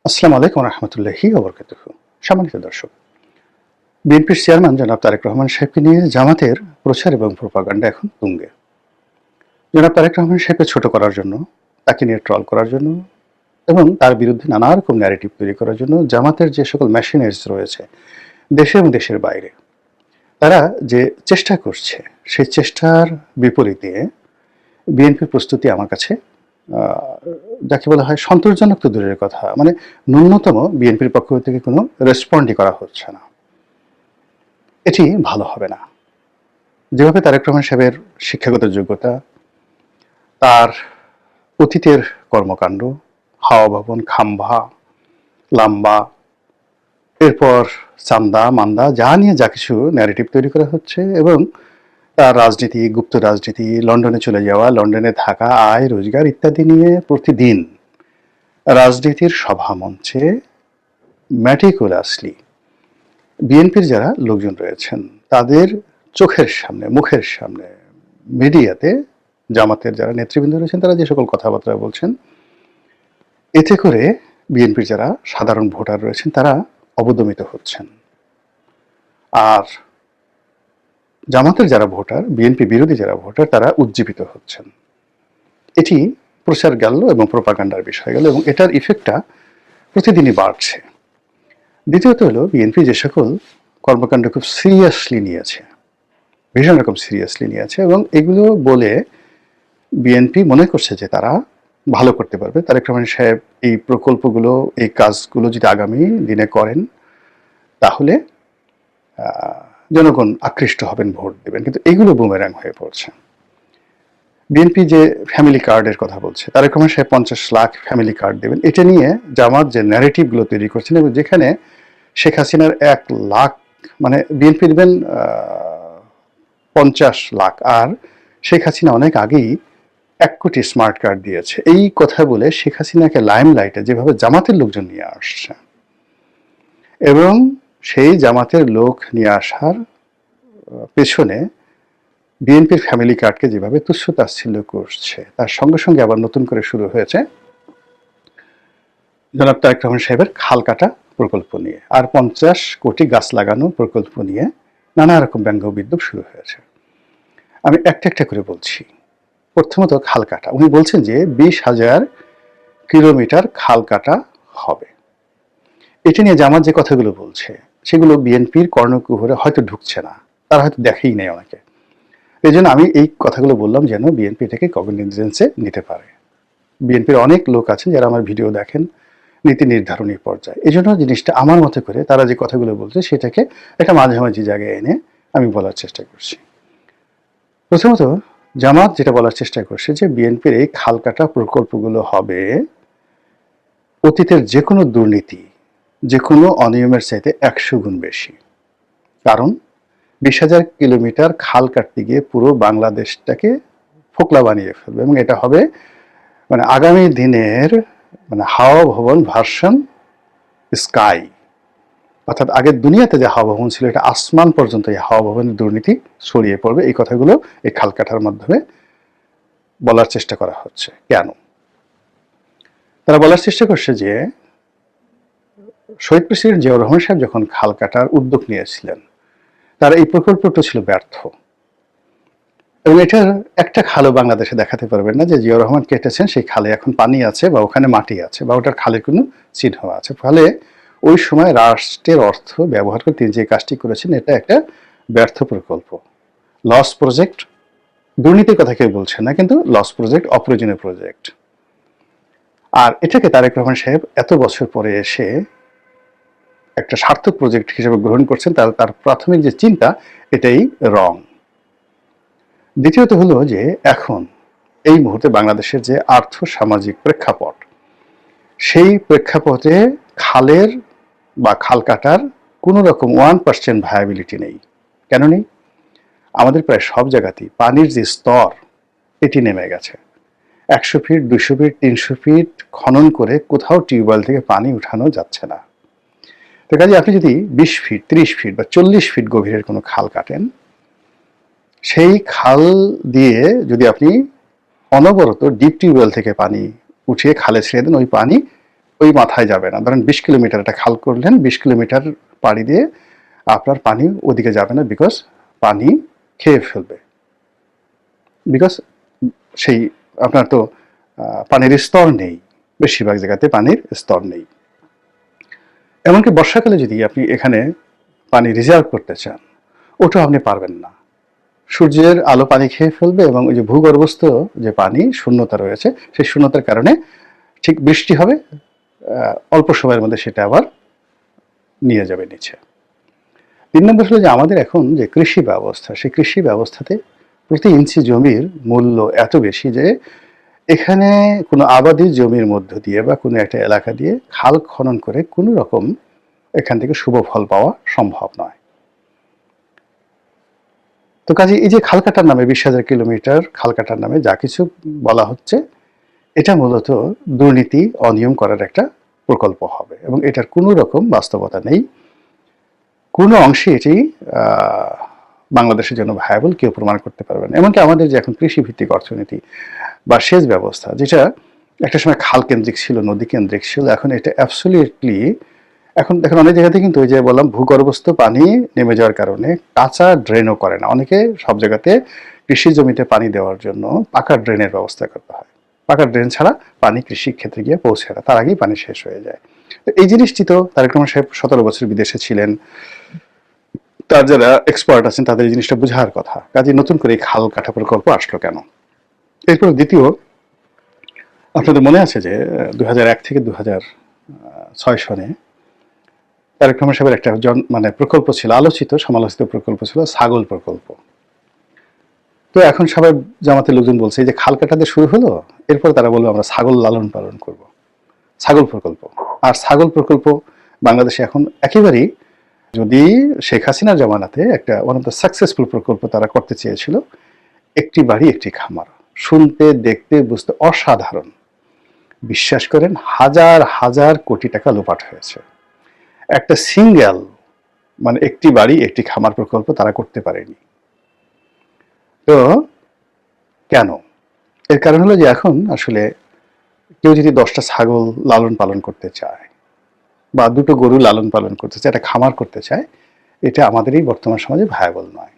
আসসালামু আলাইকুম রহমতুল্লাহি ওয়া বারাকাতুহু। সম্মানিত দর্শক, বিএনপির চেয়ারম্যান জনাব তারেক রহমান সাহেবকে নিয়ে জামাতের প্রচার এবং প্রোপাগান্ডা এখন তুঙ্গে। জনাব তারেক রহমান সাহেবকে ছোট করার জন্য, তাকে নিয়ে ট্রল করার জন্য এবং তার বিরুদ্ধে নানা রকম ন্যারেটিভ তৈরি করার জন্য জামাতের যে সকল মেশিনারিজ রয়েছে দেশে এবং দেশের বাইরে, তারা যে চেষ্টা করছে সেই চেষ্টার বিপরীতে বিএনপির প্রস্তুতি আমার কাছে যাকে বলা হয় সন্তোষজনক তো দূরের কথা, মানে ন্যূনতম বিএনপির পক্ষ থেকে কোনো রেসপন্ডই করা হচ্ছে না। এটি ভালো হবে না। যেভাবে তারেক রহমান সাহেবের শিক্ষাগত যোগ্যতা, তার অতীতের কর্মকাণ্ড, হাওয়া ভবন, খাম্বা, লাম্বা, এরপর চান্দা মান্দা যা নিয়ে যা কিছু ন্যারেটিভ তৈরি করা হচ্ছে এবং তার রাজনীতি, গুপ্ত রাজনীতি, লন্ডনে চলে যাওয়া, লন্ডনে থাকা, আয় রোজগার ইত্যাদি নিয়ে প্রতিদিন রাজনীতির সভা মঞ্চে ম্যাটিকুলাসলি বিএনপির যারা লোকজন রয়েছেন তাদের চোখের সামনে, মুখের সামনে, মিডিয়াতে জামাতের যারা নেতৃবৃন্দ রয়েছেন তারা যে সকল কথাবার্তা বলছেন, এতে করে বিএনপির যারা সাধারণ ভোটার রয়েছেন তারা অবদমিত হচ্ছেন। আর জামাতের যারা ভোটার, বিএনপি বিরোধী যারা ভোটার, তারা উজ্জীবিত হচ্ছেন। এটি প্রচার গেল এবং প্রোপাগান্ডার বিষয় গেল এবং এটার ইফেক্টটা প্রতিদিনই বাড়ছে। দ্বিতীয়ত হলো বিএনপি যে সকল কর্মকাণ্ড খুব সিরিয়াসলি নিয়েছে, ভীষণ রকম সিরিয়াসলি নিয়েছে এবং এগুলো বলে বিএনপি মনে করছে যে তারা ভালো করতে পারবে। তারেক রহমান সাহেব এই প্রকল্পগুলো, এই কাজগুলো যদি আগামী দিনে করেন তাহলে জনগণ আকৃষ্ট হবেন, ভোট দেবেন, কিন্তু এগুলো বুমেরাং হয়ে পড়ছে। বিএনপি যে ফ্যামিলি কার্ডের কথা বলছে, তারেক রহমান সাহেব 50 লাখ ফ্যামিলি কার্ড দেবেন, এটা নিয়ে জামাত যে ন্যারেটিভগুলো তৈরি করছেন এবং যেখানে শেখ হাসিনার 1 লাখ, মানে বিএনপি দেবেন 50 লাখ, আর শেখ হাসিনা অনেক আগেই 1 কোটি স্মার্ট কার্ড দিয়েছে, এই কথা বলে শেখ হাসিনাকে লাইমলাইটে যেভাবে জামাতের লোকজন নিয়ে আসছে এবং সেই জামাতের লোক নিয়ে আসার পেছনে বিএনপির ফ্যামিলি কার্ডকে যেভাবে তুচ্ছ তাচ্ছিল্য করছে, তার সঙ্গে সঙ্গে আবার নতুন করে শুরু হয়েছে জনাব তারেক রহমান সাহেবের খাল কাটা প্রকল্প নিয়ে আর 50 কোটি গাছ লাগানো প্রকল্প নিয়ে নানা রকম ব্যঙ্গ বিদ্রুপ শুরু হয়েছে। আমি একটা একটা করে বলছি। প্রথমত খাল কাটা, উনি বলছেন যে 20,000 কিলোমিটার খাল কাটা হবে। এটা নিয়ে জামাত যে কথাগুলো বলছে সেগুলো বিএনপির কর্ণকুহরে হয়তো ঢুকছে না, তারা হয়তো দেখেই নেই অনেকে। এই জন্য আমি এই কথাগুলো বললাম যেন বিএনপি এটাকে কগনিজেন্সে নিতে পারে। বিএনপির অনেক লোক আছেন যারা আমার ভিডিও দেখেন নীতি নির্ধারণী পর্যায়ে, এই জন্য জিনিসটা আমার মতে করে তারা যে কথাগুলো বলছে সেটাকে একটা মাঝামাঝি জায়গায় এনে আমি বলার চেষ্টা করছি। প্রথমত জামাত যেটা বলার চেষ্টা করছে যে বিএনপির এই খাল কাটা প্রকল্পগুলো হবে অতীতের যে কোনো দুর্নীতি, যে কোনো অনিয়মের চাইতে 100 গুণ বেশি। কারণ 20,000 কিলোমিটার খাল কাটতে গিয়ে পুরো বাংলাদেশটাকে ফোকলা বানিয়ে ফেলবে এবং এটা হবে মানে আগামী দিনের মানে হাওয়া ভবন ভার্সন স্কাই, অর্থাৎ আগের দুনিয়াতে যে হাওয়া ভবন ছিল এটা আসমান পর্যন্ত এই হাওয়া ভবনের দুর্নীতি ছড়িয়ে পড়বে। এই কথাগুলো এই খাল কাটার মাধ্যমে বলার চেষ্টা করা হচ্ছে। কেন তারা বলার চেষ্টা করছে যে শহীদ প্রেসিডেন্ট জিয়াউর রহমান সাহেব যখন খাল কাটার উদ্যোগ নিয়েছিলেন তারা এই প্রকল্পটা ছিল ব্যর্থ এবং এটার একটা খালও বাংলাদেশে দেখাতে পারবেন না যে জিয়াউর রহমান কেটেছেন সেই খালে এখন পানি আছে বা ওখানে মাটি আছে বা ওটার খালের কোনো চিহ্ন আছে। ফলে ওই সময় রাষ্ট্রের অর্থ ব্যবহার করে তিনি যে কাজটি করেছেন এটা একটা ব্যর্থ প্রকল্প, লস প্রজেক্ট। দুর্নীতির কথা কেউ বলছে না, কিন্তু লস প্রজেক্ট, অপ্রয়োজনীয় প্রজেক্ট। আর এটাকে তারেক রহমান সাহেব এত বছর পরে এসে একটা সার্থক প্রজেক্ট হিসেবে গ্রহণ করছেন, তার প্রাথমিক যে চিন্তা এটাই রং। দ্বিতীয়ত হলো যে এখন এই মুহূর্তে বাংলাদেশের যে আর্থ সামাজিক প্রেক্ষাপট, সেই প্রেক্ষাপটে খালের বা খাল কাটার কোনো রকম 1% ভায়াবিলিটি নেই। কেন নেই? আমাদের প্রায় সব জায়গাতেই পানির যে স্তর এটি নেমে গেছে। 100 ফিট, 200 ফিট, 300 ফিট খনন করে কোথাও টিউবওয়েল থেকে পানি উঠানো যাচ্ছে না। তো কাজে আপনি যদি 20 ফিট, 30 ফিট বা 40 ফিট গভীরের কোনো খাল কাটেন, সেই খাল দিয়ে যদি আপনি অনবরত ডিপ টিউবওয়েল থেকে পানি উঠিয়ে খালে ছেড়ে দেন, ওই পানি ওই মাথায় যাবে না। ধরেন 20 কিলোমিটার একটা খাল করলেন, 20 কিলোমিটার পাড়ি দিয়ে আপনার পানি ওদিকে যাবে না, বিকজ পানি খেয়ে ফেলবে। বিকজ সেই আপনার তো পানির স্তর নেই, বেশিরভাগ জায়গাতে পানির স্তর নেই। এমনকি বর্ষাকালে যদি আপনি এখানে পানি রিজার্ভ করতে চান, ওটাও আপনি পারবেন না। সূর্যের আলো পানি খেয়ে ফেলবে এবং ওই যে ভূগর্ভস্থ যে পানি শূন্যতা রয়েছে, সেই শূন্যতার কারণে ঠিক বৃষ্টি হবে, অল্প সময়ের মধ্যে সেটা আবার নিয়ে যাবে নিচে। 3 নম্বর হলো যে আমাদের এখন যে কৃষি ব্যবস্থা, সেই কৃষি ব্যবস্থাতে প্রতি ইঞ্চি জমির মূল্য এত বেশি যে এখানে কোনো আবাদি জমির মধ্য দিয়ে বা কোনো একটা এলাকা দিয়ে খাল খনন করে কোনো রকম এখান থেকে শুভ ফল পাওয়া সম্ভব নয়। তো কাজে এই যে খাল কাটার নামে 20,000 কিলোমিটার খাল কাটার নামে যা কিছু বলা হচ্ছে, এটা মূলত দুর্নীতি, অনিয়ম করার একটা প্রকল্প হবে এবং এটার কোনো রকম বাস্তবতা নেই। কোনো অংশে এটি বাংলাদেশের জন্য ভায়াবল কেউ প্রমাণ করতে পারবে না। এমনকি আমাদের যে এখন কৃষিভিত্তিক অর্থনীতি বা সেচ ব্যবস্থা, যেটা একটা সময় খাল কেন্দ্রিক ছিল, নদী কেন্দ্রিক ছিল, এখন এটা অ্যাবসলিউটলি, এখন দেখেন অনেক জায়গাতে কিন্তু ওই যে বললাম ভূগর্ভস্থ পানি নেমে যাওয়ার কারণে কাঁচা ড্রেনও করে না। অনেকে সব জায়গাতে কৃষি জমিতে পানি দেওয়ার জন্য পাকা ড্রেনের ব্যবস্থা করতে হয়। পাকা ড্রেন ছাড়া পানি কৃষি ক্ষেত্রে গিয়ে পৌঁছে না, তার আগেই পানি শেষ হয়ে যায়। তো এই জিনিসটি তো তারেক রহমান সাহেব 17 বছর বিদেশে ছিলেন, তার যারা এক্সপার্ট আছেন তাদের এই জিনিসটা বোঝার কথা। কাজে নতুন করে এই খাল কাটা প্রকল্প আসলো কেন? এরপর দ্বিতীয়, আপনাদের মনে আছে যে 2001 থেকে 2006 সনে তারেক রহমান সাহেবের একটা মানে প্রকল্প ছিল, আলোচিত সমালোচিত প্রকল্প ছিল ছাগল প্রকল্প। তো এখন সবাই জামাতের লোকজন বলছে যে খাল কাটাতে শুরু হলো, এরপর তারা বললো আমরা ছাগল লালন পালন করব, ছাগল প্রকল্প। আর ছাগল প্রকল্প বাংলাদেশে এখন একেবারেই, যদি শেখ হাসিনার জামানাতে একটা ওয়ান অফ দ্য সাকসেসফুল প্রকল্প তারা করতে চেয়েছিল, একটি বাড়ি একটি খামার, শুনতে দেখতে বুঝতে অসাধারণ। বিশ্বাস করেন হাজার হাজার কোটি টাকা লোপাট হয়েছে। একটা সিঙ্গেল মানে একটি বাড়ি একটি খামার প্রকল্প তারা করতে পারেনি। তো কেন? এর কারণ হলো যে এখন আসলে কেউ যদি 10টা ছাগল লালন পালন করতে চায় বা 2টো গরু লালন পালন করতে চায়, একটা খামার করতে চায়, এটা আমাদের এই বর্তমান সমাজে ভায়াবল নয়।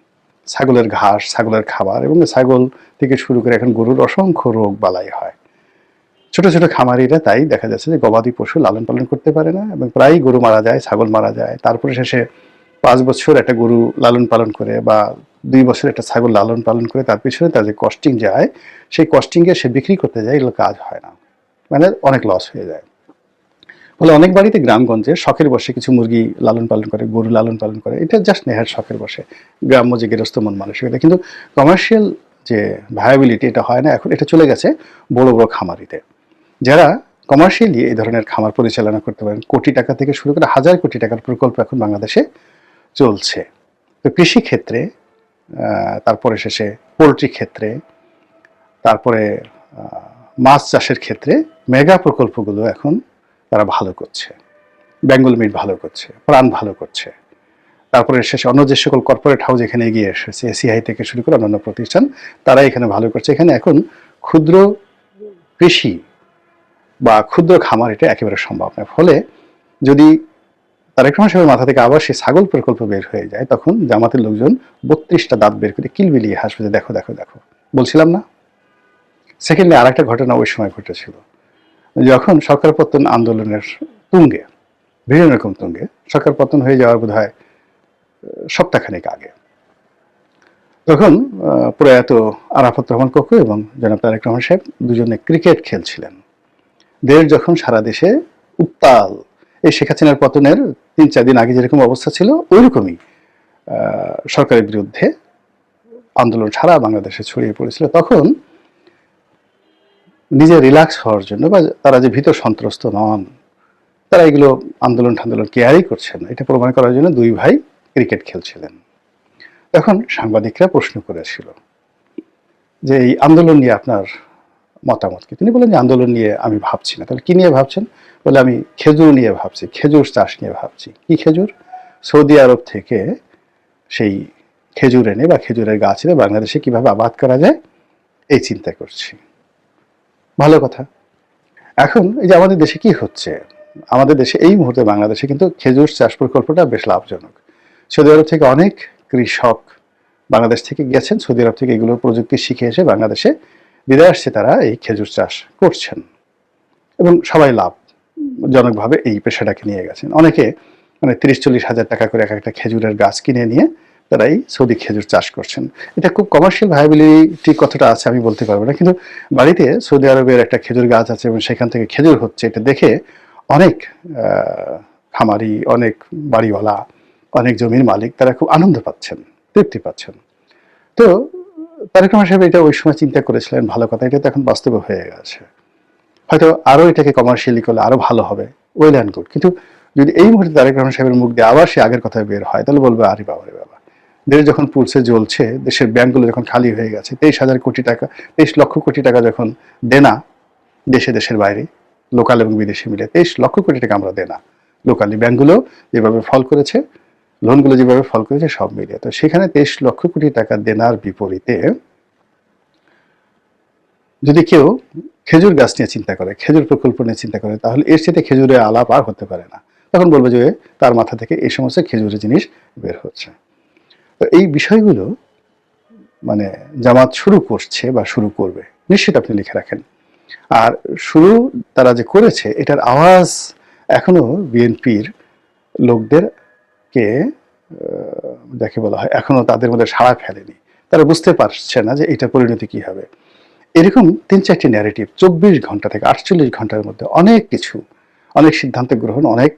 ছাগলের ঘাস, ছাগলের খাবার এবং ছাগল থেকে শুরু করে এখন গরুর অসংখ্য রোগ বালাই হয়। ছোট ছোট খামারিরা তাই দেখা যাচ্ছে যে গবাদি পশু লালন পালন করতে পারে না এবং প্রায়ই গরু মারা যায়, ছাগল মারা যায়। তারপরে শেষে 5 বছর একটা গরু লালন পালন করে বা 2 বছর একটা ছাগল লালন পালন করে তার পিছনে তার যে কস্টিং যায়, সেই কস্টিংয়ে সে বিক্রি করতে যায়, এগুলো কাজ হয় না, মানে অনেক লস হয়ে যায়। ফলে অনেক বাড়িতে গ্রামগঞ্জে শখের বসে কিছু মুরগি লালন পালন করে, গরু লালন পালন করে, এটা জাস্ট নেহার শখের বসে, গ্রাম্য যে গৃহস্থ মন মানসিকতা। কিন্তু কমার্শিয়াল যে ভায়াবিলিটি এটা হয় না। এখন এটা চলে গেছে বড় বড় খামারিতে, যারা কমার্শিয়ালি এই ধরনের খামার পরিচালনা করতে পারেন। কোটি টাকা থেকে শুরু করে হাজার কোটি টাকার প্রকল্প এখন বাংলাদেশে চলছে। তো কৃষি ক্ষেত্রে, তারপরে শেষে পোলট্রি ক্ষেত্রে, তারপরে মাছ চাষের ক্ষেত্রে মেগা প্রকল্পগুলো এখন তারা ভালো করছে। বেঙ্গল মিট ভালো করছে, প্রাণ ভালো করছে। তারপরে শেষে অন্য যে সকল কর্পোরেট হাউস এখানে এগিয়ে এসেছে, এসিআই থেকে শুরু করে অন্যান্য প্রতিষ্ঠান, তারা এখানে ভালো করছে। এখানে এখন ক্ষুদ্র কৃষি বা ক্ষুদ্র খামার এটা একেবারে সম্ভব নয়। ফলে যদি তারেক রহমান সাহেবের মাথা থেকে আবার সেই ছাগল প্রকল্প বের হয়ে যায়, তখন জামাতের লোকজন 32টা দাঁত বের করে কিলবিলিয়ে হাসবে যে দেখো দেখো দেখো, বলছিলাম না। সেকেন্ডলি আর একটা ঘটনা ওই সময় ঘটেছিল, যখন সরকার পতন আন্দোলনের তুঙ্গে, বিভিন্ন রকম তুঙ্গে, সরকার পতন হয়ে যাওয়ার বোধ হয় সপ্তাহখানেক আগে, তখন প্রয়াত আরাফাত রহমান কোকো এবং জনাব তারেক রহমান সাহেব দুজনে ক্রিকেট খেলছিলেন। দেশ যখন সারা দেশে উত্তাল, এই শেখ হাসিনার পতনের 3-4 দিন আগে যেরকম অবস্থা ছিল, ওইরকমই সরকারের বিরুদ্ধে আন্দোলন সারা বাংলাদেশে ছড়িয়ে পড়েছিল। তখন নিজে রিল্যাক্স হওয়ার জন্য বা তারা যে ভীত সন্ত্রস্ত নন, তারা এগুলো আন্দোলন ঠান্দোলন কেয়ারই করছেন না, এটা প্রমাণ করার জন্য দুই ভাই ক্রিকেট খেলছিলেন। তখন সাংবাদিকরা প্রশ্ন করেছিল যে এই আন্দোলন নিয়ে আপনার মতামত কি? তিনি বলেন যে আন্দোলন নিয়ে আমি ভাবছি না। তাহলে কি নিয়ে ভাবছেন? বলে আমি খেজুর নিয়ে ভাবছি, খেজুর চাষ নিয়ে ভাবছি। কি খেজুর? সৌদি আরব থেকে সেই খেজুর এনে বা খেজুরের গাছ এনে বাংলাদেশে কিভাবে আবাদ করা যায় এই চিন্তা করছি। ভালো কথা। এখন এই যে আমাদের দেশে কি হচ্ছে, আমাদের দেশে এই মুহূর্তে বাংলাদেশে কিন্তু খেজুর চাষ প্রকল্পটা বেশ লাভজনক। সৌদি আরব থেকে অনেক কৃষক বাংলাদেশ থেকে গেছেন, সৌদি আরব থেকে এগুলো প্রযুক্তি শিখে এসে বাংলাদেশে বিদেশ আসছে, তারা এই খেজুর চাষ করছেন এবং সবাই লাভজনকভাবে এই পেশাটাকে নিয়ে গেছেন। অনেকে মানে 30-40 হাজার টাকা করে একটা খেজুরের গাছ কিনে নিয়ে তারা এই সৌদি খেজুর চাষ করছেন। এটা খুব কমার্শিয়াল ভায়াবিলিটি কতটা আছে আমি বলতে পারবো না, কিন্তু বাড়িতে সৌদি আরবের একটা খেজুর গাছ আছে এবং সেখান থেকে খেজুর হচ্ছে, এটা দেখে অনেক খামারি, অনেক বাড়িওয়ালা, অনেক জমির মালিক তারা খুব আনন্দ পাচ্ছেন, তৃপ্তি পাচ্ছেন। তো তারেক রহমান সাহেব এটা ওই সময় চিন্তা করেছিলেন, ভালো কথা, এটা তো এখন বাস্তবে হয়ে গেছে। হয়তো আরো এটাকে কমার্শিয়ালি করলে আরো ভালো হবে, ওয়েল অ্যান্ড গুড। কিন্তু যদি এই মুহূর্তে তারেক রহমান সাহেবের মুখ দিয়ে আবার সে আগের কথায় বের হয়, তাহলে বলবে আরে বাবা রে বাবা, দেশ যখন পুলসে জ্বলছে, দেশের ব্যাংকগুলো যখন খালি হয়ে গেছে, 23,000 কোটি টাকা, 23 লক্ষ কোটি টাকা যখন দেনা দেশে দেশের বাইরে, লোকাল এবং বিদেশি মিলে 23 লক্ষ কোটি টাকা আমরা দেনা, লোকালি ব্যাংকগুলো যেভাবে ফল করেছে, লোনগুলো যেভাবে ফল করেছে সব মিলিয়ে, তো সেখানে 23 লক্ষ কোটি টাকা দেনার বিপরীতে যদি কেউ খেজুর গাছ নিয়ে চিন্তা করে, খেজুর প্রকল্প নিয়ে চিন্তা করে, তাহলে এর সাথে খেজুরের আলাপ আর হতে পারে না। তখন বলবে যে তার মাথা থেকে এই সমস্ত খেজুরের জিনিস বের হচ্ছে। তো এই বিষয়গুলো মানে জামাত শুরু করছে বা শুরু করবে, নিশ্চিত আপনি লিখে রাখেন। আর শুরু তারা যে করেছে, এটার আওয়াজ এখনো বিএনপির লোকদেরকে যাকে বলা হয় এখনো তাদের মধ্যে সাড়া ফেলেনি। তারা বুঝতে পারছে না যে এটা পরিণতি কি হবে। এরকম 3-4টি ন্যারেটিভ 24 ঘন্টা থেকে 48 ঘন্টার মধ্যে অনেক কিছু, অনেক সিদ্ধান্ত গ্রহণ, অনেক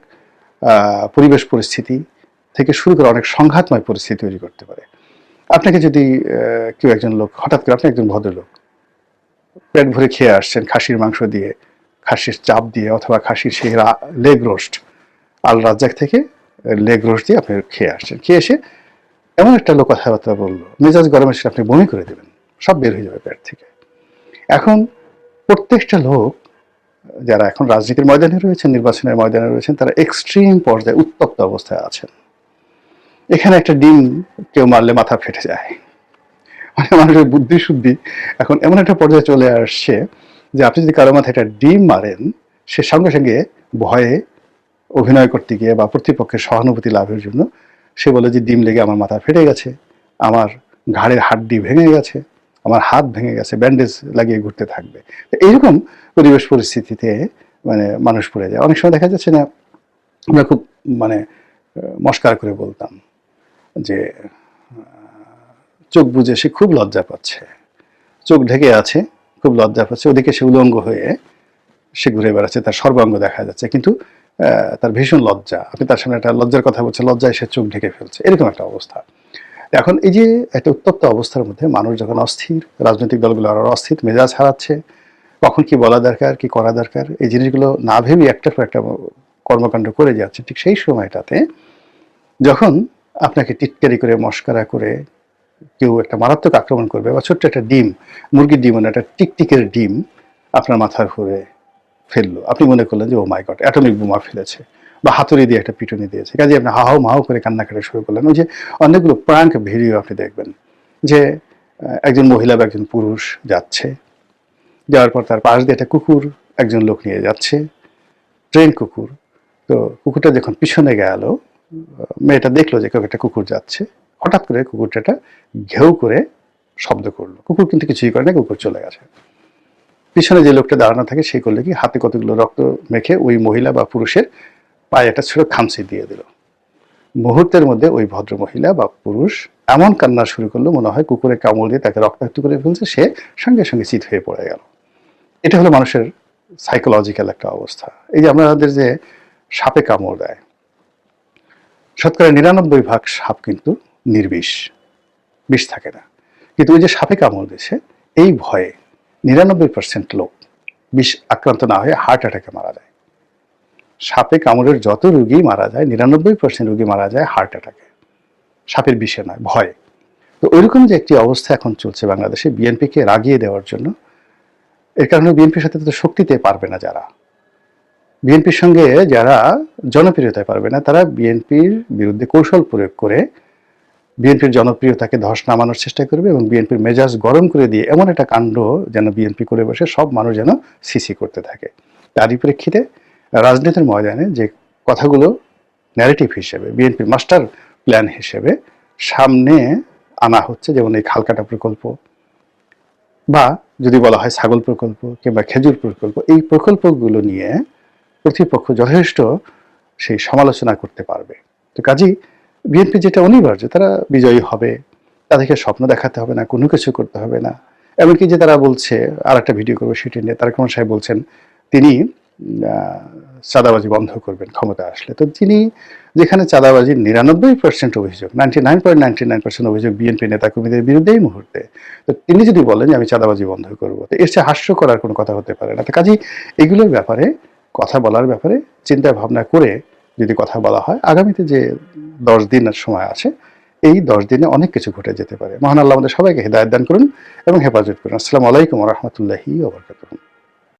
পরিবেশ পরিস্থিতি থেকে শুরু করে অনেক সংঘাতময় পরিস্থিতি তৈরি করতে পারে। আপনাকে যদি কেউ একজন লোক হঠাৎ করে, আপনি একজন ভদ্রলোক পেট ভরে খেয়ে আসছেন খাসির মাংস দিয়ে, খাসির চাপ দিয়ে, অথবা খাসির সেই লেগ রোস্ট আল রাজ্জাক থেকে লেগ রোস্ট দিয়ে আপনি খেয়ে আসছেন, খেয়ে এসে এমন একটা লোক কথাবার্তা বললো, মেজাজ গরমে সে আপনি বমি করে দেবেন, সব বের হয়ে যাবে পেট থেকে। এখন প্রত্যেকটা লোক যারা এখন রাজনীতির ময়দানে রয়েছেন, নির্বাচনের ময়দানে রয়েছেন, তারা এক্সট্রিম পর্যায়ে উত্তপ্ত অবস্থায় আছেন। এখানে একটা ডিম কেউ মারলে মাথা ফেটে যায়, মানে মানুষের বুদ্ধি শুদ্ধি এখন এমন একটা পর্যায়ে চলে আসছে যে আপনি যদি কারো মাথায় একটা ডিম মারেন, সে সঙ্গে সঙ্গে ভয়ে অভিনয় করতে গিয়ে বা প্রতিপক্ষের সহানুভূতি লাভের জন্য সে বলে যে ডিম লেগে আমার মাথা ফেটে গেছে, আমার ঘাড়ের হাড্ডি ভেঙে গেছে, আমার হাত ভেঙে গেছে, ব্যান্ডেজ লাগিয়ে ঘুরতে থাকবে। এইরকম পরিবেশ পরিস্থিতিতে মানে মানুষ পড়ে যায়। অনেক সময় দেখা যাচ্ছে না, আমরা খুব মানে মস্কার করে বলতাম যে চোখ বুজে সে খুব লজ্জা পাচ্ছে, চোখ ঢেকে আছে, খুব লজ্জা পাচ্ছে, ওদিকে সে উলঙ্গ হয়ে সে ঘুরে বেড়াচ্ছে, তার সর্বাঙ্গ দেখা যাচ্ছে, কিন্তু তার ভীষণ লজ্জা। আপনি তার সামনে একটা লজ্জার কথা বলছেন, লজ্জায় সে চোখ ঢেকে ফেলছে, এরকম একটা অবস্থা। এখন এই যে একটা উত্তপ্ত অবস্থার মধ্যে মানুষ যখন অস্থির, রাজনৈতিক দলগুলো আরো অস্থির, মেজাজ হারাচ্ছে, কখন কি বলা দরকার, কি করা দরকার, এই জিনিসগুলো না ভেবে একটার পর একটা কর্মকাণ্ড করে যাচ্ছে। ঠিক সেই সময়টাতে যখন আপনাকে টিটকারি করে, মস্করা করে কেউ একটা মারাত্মক আক্রমণ করবে, বা ছোট্ট একটা ডিম, মুরগির ডিম, একটা টিকটিকের ডিম আপনার মাথার ঘুরে ফেললো, আপনি মনে করলেন যে ও মাই গড, অ্যাটমিক বোমা ফেলেছে, বা হাতুড়ি দিয়ে একটা পিটুনি দিয়েছে, কাজে আপনি হাও মাও করে কান্নাকাটি শুরু করলেন। ওই যে অনেকগুলো প্রাঙ্ক ভিডিও আপনি দেখবেন যে একজন মহিলা বা একজন পুরুষ যাচ্ছে, যাওয়ার পর তার পাশ দিয়ে একটা কুকুর একজন লোক নিয়ে যাচ্ছে, ট্রেন কুকুর। তো কুকুরটা যখন পিছনে গেল, মেয়েটা দেখলো যে কেউ একটা কুকুর যাচ্ছে, হঠাৎ করে কুকুরটা ঘেউ করে শব্দ করলো, কুকুর কিন্তু কিছুই করে না, কুকুর চলে গেছে। পিছনে যে লোকটা দাঁড়ানো থাকে সেই করলে কি, হাতে কতগুলো রক্ত মেখে ওই মহিলা বা পুরুষের পায়ে একটা ছোট খামচি দিয়ে দিল। মুহূর্তের মধ্যে ওই ভদ্র মহিলা বা পুরুষ এমন কান্না শুরু করলো, মনে হয় কুকুরে কামড় দিয়ে তাকে রক্তাক্ত করে ফেলছে, সে সঙ্গে সঙ্গে চিত হয়ে পড়ে গেল। এটা হলো মানুষের সাইকোলজিক্যাল একটা অবস্থা। এই যে আমাদের যে সাপে কামড় দেয়, শতকরা 99% সাপ কিন্তু নির্বিষ, বিষ থাকে না, কিন্তু ওই যে সাপে কামড় দিয়েছে এই ভয়ে 99% লোক বিষ আক্রান্ত না হয়ে হার্ট অ্যাটাকে মারা যায়। সাপে কামড়ের যত রোগী মারা যায়, 99% রোগী মারা যায় হার্ট অ্যাটাকে, সাপের বিষে নয়, ভয়। তো ওইরকম যে একটি অবস্থা এখন চলছে বাংলাদেশে বিএনপিকে রাগিয়ে দেওয়ার জন্য, এর কারণে বিএনপির সাথে তো শক্তিতে পারবে না যারা, বিএনপির সঙ্গে যারা জনপ্রিয়তায় পারবে না, তারা বিএনপির বিরুদ্ধে কৌশল প্রয়োগ করে বিএনপির জনপ্রিয়তাকে ধস নামানোর চেষ্টা করবে এবং বিএনপির মেজাজ গরম করে দিয়ে এমন একটা কাণ্ড যেন বিএনপি করে বসে সব মানুষ যেন সিসি করতে থাকে। তারই প্রেক্ষিতে রাজনীতির ময়দানে যে কথাগুলো ন্যারেটিভ হিসেবে বিএনপির মাস্টার প্ল্যান হিসেবে সামনে আনা হচ্ছে, যেমন এই খালকাটা প্রকল্প বা যদি বলা হয় ছাগল প্রকল্প কিংবা খেজুর প্রকল্প, এই প্রকল্পগুলো নিয়ে প্রতিপক্ষ যথেষ্ট সেই সমালোচনা করতে পারবে। তো কাজেই বিএনপি যেটা অনিবার্য, তারা বিজয়ী হবে, তাদেরকে স্বপ্ন দেখাতে হবে না, কোনো কিছু করতে হবে না। এমনকি যে তারা বলছে, আর একটা ভিডিও করবো সেটি নিয়ে, তারেক রহমান সাহেব বলছেন তিনি চাঁদাবাজি বন্ধ করবেন ক্ষমতা আসলে। তো তিনি যেখানে চাঁদাবাজির 99% অভিযোগ, 99.99% অভিযোগ বিএনপি নেতাকর্মীদের বিরুদ্ধে এই মুহূর্তে, তো তিনি যদি বলেন যে আমি চাঁদাবাজি বন্ধ করবো, তো এর চেয়ে হাস্য করার কোনো কথা হতে পারে না। তো কাজেই এগুলোর ব্যাপারে কথা বলার ব্যাপারে চিন্তা ভাবনা করে যদি কথা বলা হয়, আগামীতে যে 10 দিনের সময় আছে, এই 10 দিনে অনেক কিছু ঘটে যেতে পারে। মহান আল্লাহ আমাদের সবাইকে হেদায়েত দান করুন এবং হেফাজত করুন। আসসালামু আলাইকুম ওয়া রাহমাতুল্লাহি ওয়া বারাকাতুহু।